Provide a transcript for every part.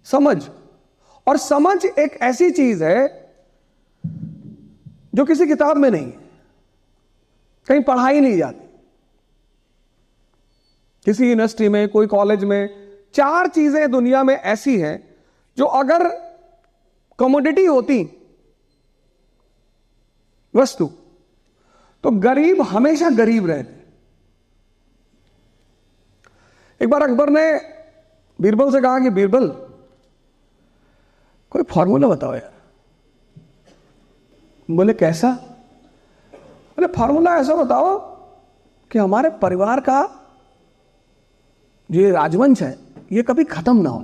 समझ। और समझ एक ऐसी चीज है जो किसी किताब में नहीं है, कहीं पढ़ाई नहीं जाती। किसी यूनिवर्सिटी में, कोई कॉलेज में 4 चीजें दुनिया में ऐसी हैं जो अगर कमोडिटी होती, वस्तु, तो गरीब हमेशा गरीब रहते। एक बार अकबर ने बीरबल से कहा कि बीरबल, कोई फॉर्मूला बताओ यार। बोले कैसा? बोले फॉर्मूला ऐसा बताओ कि हमारे परिवार का जो ये राजवंश है ये कभी खत्म ना हो।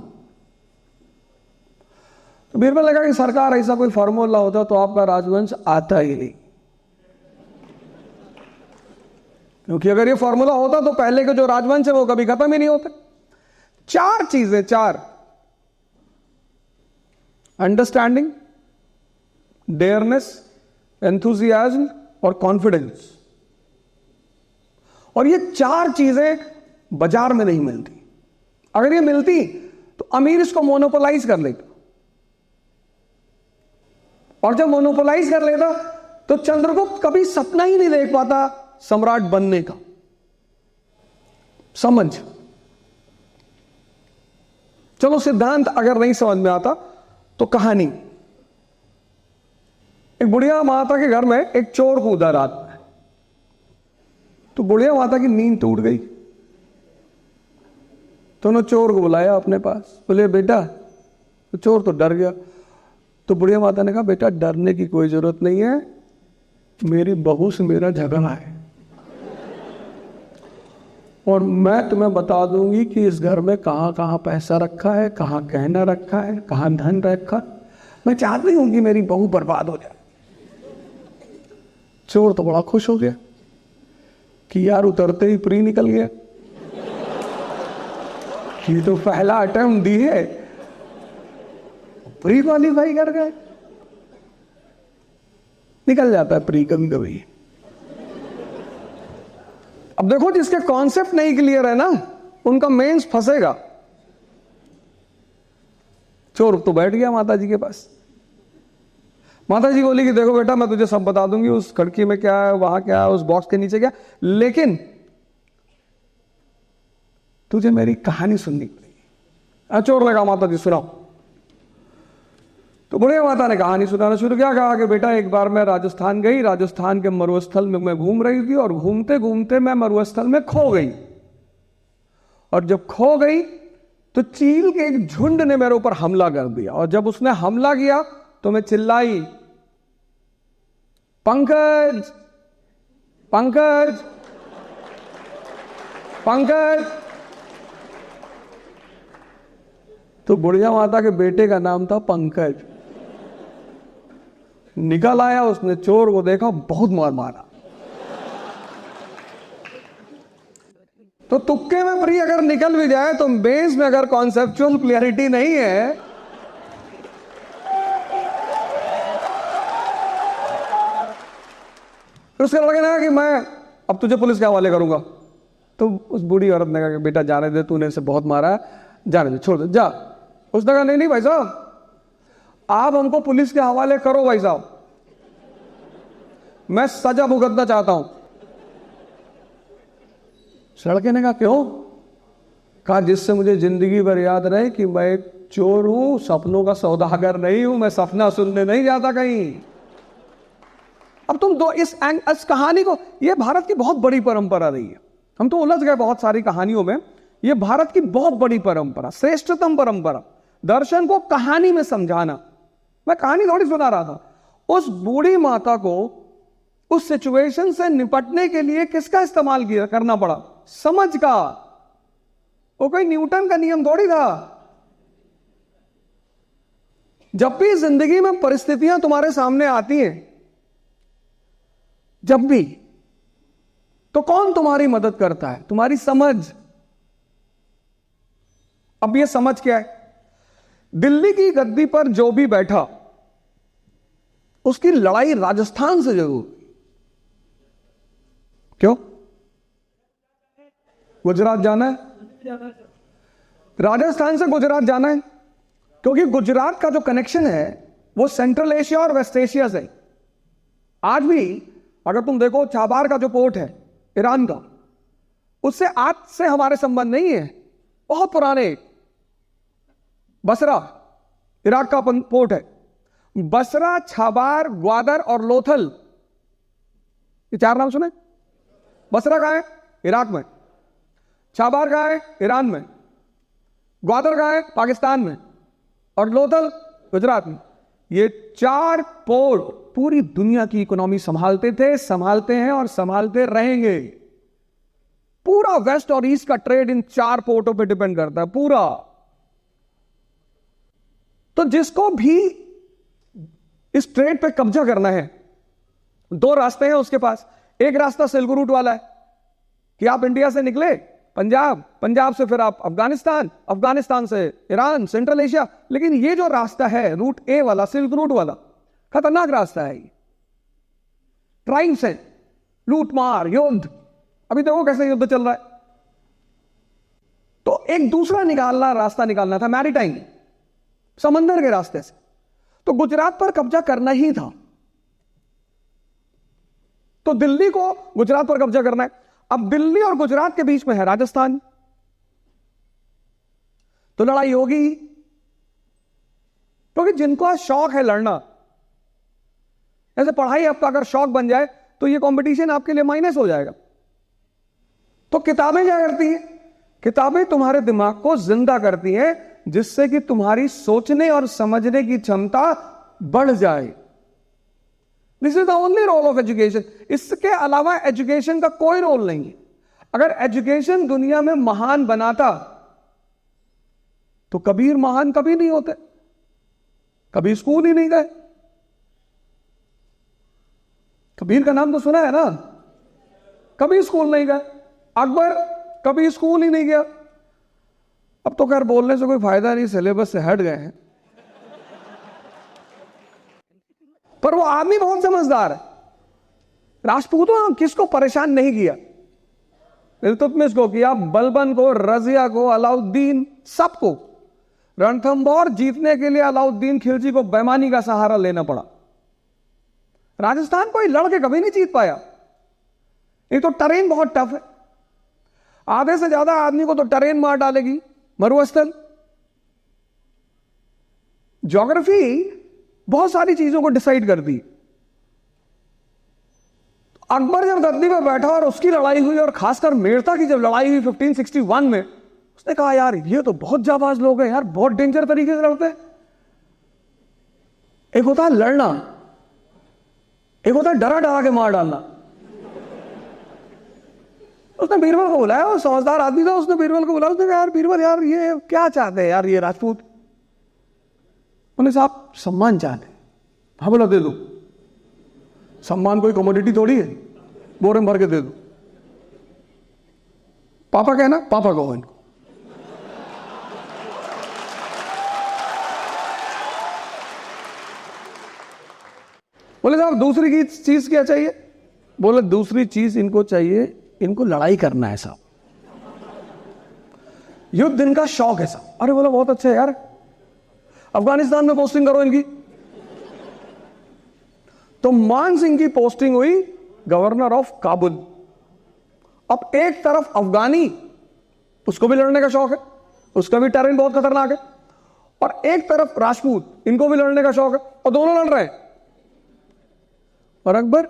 तो बीरबल ने कहा कि सरकार ऐसा कोई फॉर्मूला होता तो आपका राजवंश आता ही नहीं, क्योंकि अगर ये फॉर्मूला होता तो पहले के जो राजवंश है वो कभी खत्म ही नहीं होते। 4 चीजें, 4: अंडरस्टैंडिंग, डेयरनेस, एंथुजियाज्म और कॉन्फिडेंस। और ये 4 चीजें बाजार में नहीं मिलती। अगर ये मिलती तो अमीर इसको मोनोपोलाइज कर लेता, और जब मोनोपोलाइज कर लेता तो चंद्रगुप्त कभी सपना ही नहीं देख पाता सम्राट बनने का। समझ। चलो सिद्धांत अगर नहीं समझ में आता तो कहानी। एक बुढ़िया माता के घर में एक चोर कूदा रात में, तो बुढ़िया माता की नींद टूट गई। तो उन्होंने चोर को बुलाया अपने पास, बोले बेटा। तो चोर तो डर गया। तो बुढ़िया माता ने कहा बेटा डरने की कोई जरूरत नहीं है, मेरी बहू से मेरा झगड़ा है और मैं तुम्हें बता दूंगी कि इस घर में कहां कहां पैसा रखा है, कहां गहना रखा है, कहां धन रखा। मैं चाहती हूं कि मेरी बहू बर्बाद हो जाए। चोर तो बड़ा खुश हो गया कि यार उतरते ही प्री निकल गया, ये तो पहला अटेम्प्ट दी है, प्री क्वालीफाई कर गए। निकल जाता है प्री कभी कभी। अब देखो जिसके कॉन्सेप्ट नहीं क्लियर है ना, उनका मेंस फंसेगा। चोर तो बैठ गया माता जी के पास। माता जी बोली कि देखो बेटा मैं तुझे सब बता दूंगी, उस खिड़की में क्या है, वहां क्या है, उस बॉक्स के नीचे क्या, लेकिन तुझे मेरी कहानी सुननी पड़ेगी। चोर लगा माता जी सुनाओ। तो बुढ़िया माता ने कहानी सुनाना शुरू किया। कहा कि बेटा एक बार मैं राजस्थान गई, राजस्थान के मरुस्थल में मैं घूम रही थी और घूमते घूमते मैं मरुस्थल में खो गई। और जब खो गई तो चील के एक झुंड ने मेरे ऊपर हमला कर दिया, और जब उसने हमला किया तो मैं चिल्लाई पंकज पंकज पंकज। तो बुढ़िया माता के बेटे का नाम था पंकज। निकल आया, उसने चोर को देखा, बहुत मार मारा। तो तुक्के में प्री अगर निकल भी जाए तो बेस में अगर कॉन्सेप्चुअल क्लियरिटी नहीं है तो उसके लड़के ने कहा कि मैं अब तुझे पुलिस के हवाले करूंगा। तो उस बूढ़ी औरत ने कहा कि बेटा जाने दे, तूने इसे बहुत मारा है, जाने दे, छोड़ दे, जा। उसने कहा नहीं नहीं भाई साहब, आप हमको पुलिस के हवाले करो भाई साहब, मैं सजा भुगतना चाहता हूं। लड़के ने कहा क्यों? कहा जिससे मुझे जिंदगी भर याद रहे कि मैं एक चोर हूं, सपनों का सौदागर नहीं हूं, मैं सपना सुनने नहीं जाता कहीं। अब तुम दो इस कहानी को, यह भारत की बहुत बड़ी परंपरा रही है। हम तो उलझ गए बहुत सारी कहानियों में। यह भारत की बहुत बड़ी परंपरा, श्रेष्ठतम परंपरा, दर्शन को कहानी में समझाना। मैं कहानी थोड़ी सुना रहा था। उस बूढ़ी माता को उस सिचुएशन से निपटने के लिए किसका इस्तेमाल करना पड़ा? समझ का। वो कोई न्यूटन का नियम थोड़ी था। जब भी जिंदगी में परिस्थितियां तुम्हारे सामने आती हैं, जब भी, तो कौन तुम्हारी मदद करता है? तुम्हारी समझ। अब ये समझ क्या है? दिल्ली की गद्दी पर जो भी बैठा उसकी लड़ाई राजस्थान से जरूर। क्यों? गुजरात जाना है, राजस्थान से गुजरात जाना है, क्योंकि गुजरात का जो कनेक्शन है वो सेंट्रल एशिया और वेस्ट एशिया से। आज भी अगर तुम देखो चाबार का जो पोर्ट है ईरान का, उससे आज से हमारे संबंध नहीं है, बहुत पुराने। बसरा इराक का पोर्ट है। बसरा, छाबार, ग्वादर और लोथल, ये 4 नाम सुने। बसरा कहां है? इराक में। छाबार कहां है? ईरान में। ग्वादर कहां है? पाकिस्तान में। और लोथल गुजरात में। ये 4 पोर्ट पूरी दुनिया की इकोनॉमी संभालते थे, संभालते हैं और संभालते रहेंगे। पूरा वेस्ट और ईस्ट का ट्रेड इन 4 पोर्टों पे डिपेंड करता है, पूरा। तो जिसको भी इस ट्रेड पे कब्जा करना है, 2 रास्ते हैं उसके पास। एक रास्ता सिल्क रूट वाला है कि आप इंडिया से निकले पंजाब, पंजाब से फिर आप अफगानिस्तान, अफगानिस्तान से ईरान, सेंट्रल एशिया। लेकिन ये जो रास्ता है रूट ए वाला, सिल्क रूट वाला, खतरनाक रास्ता है। ट्राइब्स है, लूटमार, युद्ध। अभी देखो कैसे युद्ध चल रहा है। तो एक दूसरा रास्ता निकालना था, मैरीटाइम, समंदर के रास्ते से। तो गुजरात पर कब्जा करना ही था। तो दिल्ली को गुजरात पर कब्जा करना है। अब दिल्ली और गुजरात के बीच में है राजस्थान, तो लड़ाई होगी। क्योंकि जिनको शौक है लड़ना, ऐसे पढ़ाई आपका अगर शौक बन जाए तो ये कंपटीशन आपके लिए माइनस हो जाएगा। तो किताबें क्या करती हैं? किताबें तुम्हारे दिमाग को जिंदा करती हैं, जिससे कि तुम्हारी सोचने और समझने की क्षमता बढ़ जाए। This is the only role of education. इसके अलावा एजुकेशन का कोई रोल नहीं है। अगर एजुकेशन दुनिया में महान बनाता तो कबीर महान कभी नहीं होते, कभी स्कूल ही नहीं गए। कबीर का नाम तो सुना है ना, कभी स्कूल नहीं गए। अकबर कभी स्कूल ही नहीं गया। अब तो खैर बोलने से कोई फायदा नहीं, सिलेबस से हट गए हैं। पर वो आदमी बहुत समझदार है। राजपूतों किसको परेशान नहीं किया? इल्तुतमिश को किया, बलबन को, रजिया को, अलाउद्दीन, सबको। रणथंभौर जीतने के लिए अलाउद्दीन खिलजी को बेईमानी का सहारा लेना पड़ा। राजस्थान कोई लड़के कभी नहीं जीत पाया। एक तो टरेन बहुत टफ है, आधे से ज्यादा आदमी को तो टरेन मार डालेगी, मरुस्थल। ज्योग्राफी बहुत सारी चीजों को डिसाइड करती। अकबर जब गद्दी पर बैठा और उसकी लड़ाई हुई, और खासकर मेड़ता की जब लड़ाई हुई 1561 में, उसने कहा यार ये तो बहुत जाबाज लोग हैं यार, बहुत डेंजर तरीके से लड़ते हैं। एक होता है लड़ना, एक होता है डरा डरा के मार डालना। उसने बीरबल को बुलाया, वो समझदार आदमी था, उसने बीरबल को बुलाया। उसने कहा यार बीरबल, यार ये क्या चाहते हैं यार ये राजपूत? उन्हें साहब सम्मान चाहते। हाँ बोला दे दो। सम्मान कोई कमोडिटी थोड़ी है, बोरे में भर के दे दो। पापा कहना, पापा कहो इनको। बोले साहब दूसरी चीज क्या चाहिए? बोले दूसरी चीज इनको चाहिए, इनको लड़ाई करना है साहब, युद्ध इनका शौक है साहब। अरे बोला बहुत अच्छा है यार, अफगानिस्तान में पोस्टिंग करो इनकी। तो मान सिंह की पोस्टिंग हुई गवर्नर ऑफ काबुल। अब एक तरफ अफगानी, उसको भी लड़ने का शौक है, उसका भी टेरेन बहुत खतरनाक है, और एक तरफ राजपूत, इनको भी लड़ने का शौक है, और दोनों लड़ रहे हैं। और अकबर